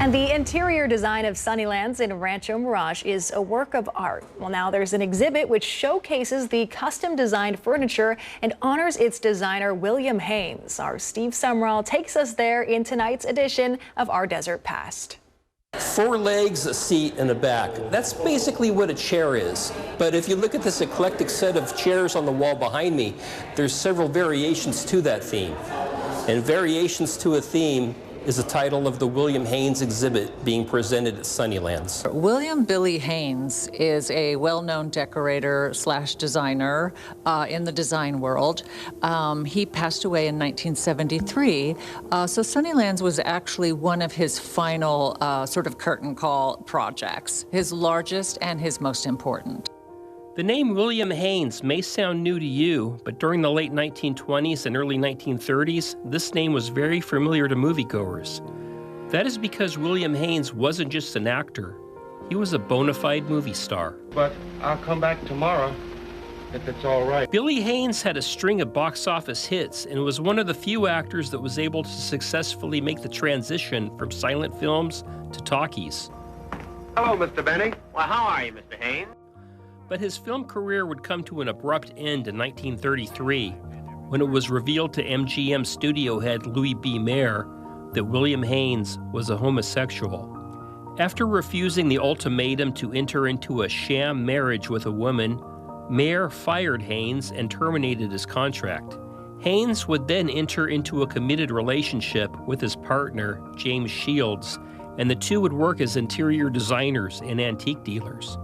And the interior design of Sunnylands in Rancho Mirage is a work of art. Well, now there's an exhibit which showcases the custom designed furniture and honors its designer, William Haines. Our Steve Sumrall takes us there in tonight's edition of Our Desert Past. 4 legs, a seat, and a back. That's basically what a chair is. But if you look at this eclectic set of chairs on the wall behind me, there's several variations to that theme. And variations to a theme is the title of the William Haines exhibit being presented at Sunnylands. William Billy Haines is a well-known decorator slash designer in the design world. He passed away in 1973, so Sunnylands was actually one of his final sort of curtain call projects, his largest and his most important. The name William Haines may sound new to you, but during the late 1920s and early 1930s, this name was very familiar to moviegoers. That is because William Haines wasn't just an actor. He was a bona fide movie star. But I'll come back tomorrow, if it's all right. Billy Haines had a string of box office hits and was one of the few actors that was able to successfully make the transition from silent films to talkies. Hello, Mr. Benny. Well, how are you, Mr. Haines? But his film career would come to an abrupt end in 1933 when it was revealed to MGM studio head Louis B. Mayer that William Haines was a homosexual. After refusing the ultimatum to enter into a sham marriage with a woman, Mayer fired Haines and terminated his contract. Haines would then enter into a committed relationship with his partner, James Shields, and the two would work as interior designers and antique dealers.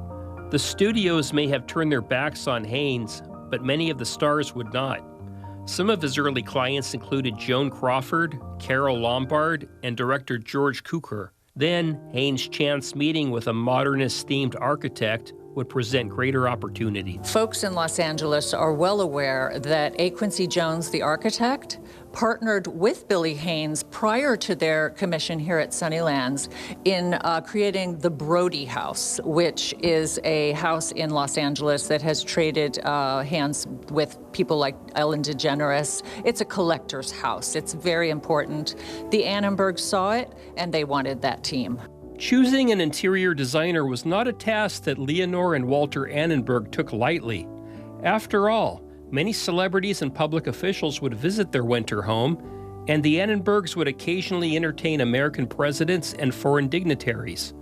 The studios may have turned their backs on Haines, but many of the stars would not. Some of his early clients included Joan Crawford, Carol Lombard, and director George Cukor. Then, Haines' chance meeting with a modernist-themed architect would present greater opportunities. Folks in Los Angeles are well aware that A. Quincy Jones, the architect, partnered with Billy Haines prior to their commission here at Sunnylands in creating the Brody House, which is a house in Los Angeles that has traded hands with people like Ellen DeGeneres. It's a collector's house. It's very important. The Annenbergs saw it, and they wanted that team. Choosing an interior designer was not a task that Leonore and Walter Annenberg took lightly. After all, many celebrities and public officials would visit their winter home, and the Annenbergs would occasionally entertain American presidents and foreign dignitaries.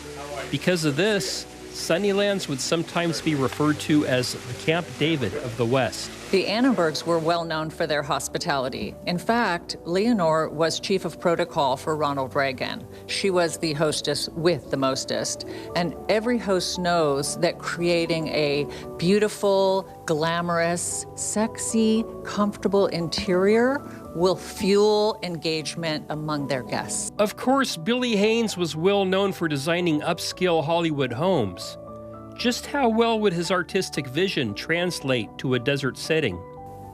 Because of this, Sunnylands would sometimes be referred to as the Camp David of the West. The Annenbergs were well known for their hospitality. In fact, Leonore was chief of protocol for Ronald Reagan. She was the hostess with the mostest. And every host knows that creating a beautiful, glamorous, sexy, comfortable interior will fuel engagement among their guests. Of course, Billy Haines was well known for designing upscale Hollywood homes. Just how well would his artistic vision translate to a desert setting?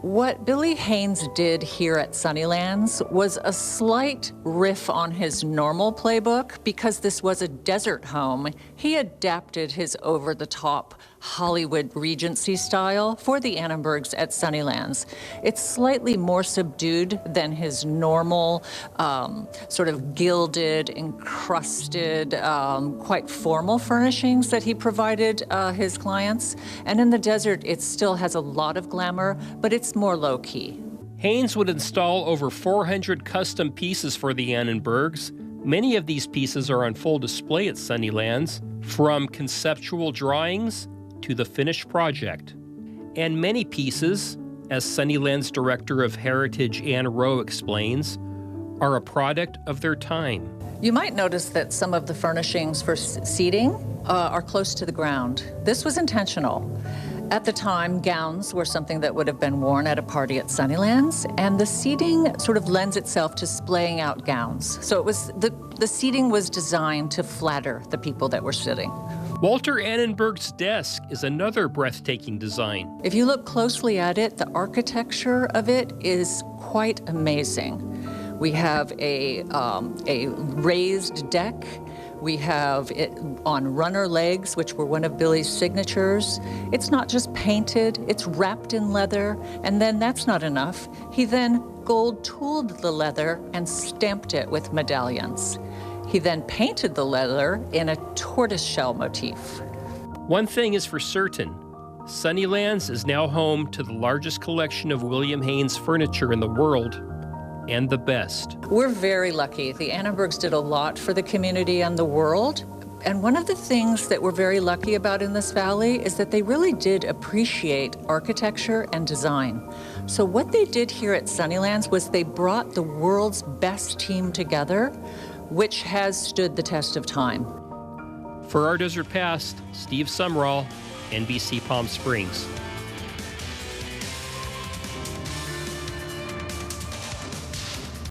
What Billy Haines did here at Sunnylands was a slight riff on his normal playbook. Because this was a desert home, he adapted his over-the-top Hollywood Regency style for the Annenbergs at Sunnylands. It's slightly more subdued than his normal sort of gilded, encrusted, quite formal furnishings that he provided his clients. And in the desert, it still has a lot of glamour, but it's more low-key. Haines would install over 400 custom pieces for the Annenbergs. Many of these pieces are on full display at Sunnylands, from conceptual drawings to the finished project. And many pieces, as Sunnylands Director of Heritage Ann Rowe explains, are a product of their time. You might notice that some of the furnishings for seating are close to the ground. This was intentional. At the time, gowns were something that would have been worn at a party at Sunnylands, and the seating sort of lends itself to splaying out gowns. So it was the seating was designed to flatter the people that were sitting. Walter Annenberg's desk is another breathtaking design. If you look closely at it, the architecture of it is quite amazing. We have a raised deck. We have it on runner legs, which were one of Billy's signatures. It's not just painted, it's wrapped in leather, and then that's not enough. He then gold tooled the leather and stamped it with medallions. He then painted the leather in a tortoiseshell motif. One thing is for certain, Sunnylands is now home to the largest collection of William Haines furniture in the world, and the best. We're very lucky. The Annenbergs did a lot for the community and the world. And one of the things that we're very lucky about in this valley is that they really did appreciate architecture and design. So what they did here at Sunnylands was they brought the world's best team together, which has stood the test of time. For Our Desert Past, Steve Sumrall, NBC Palm Springs.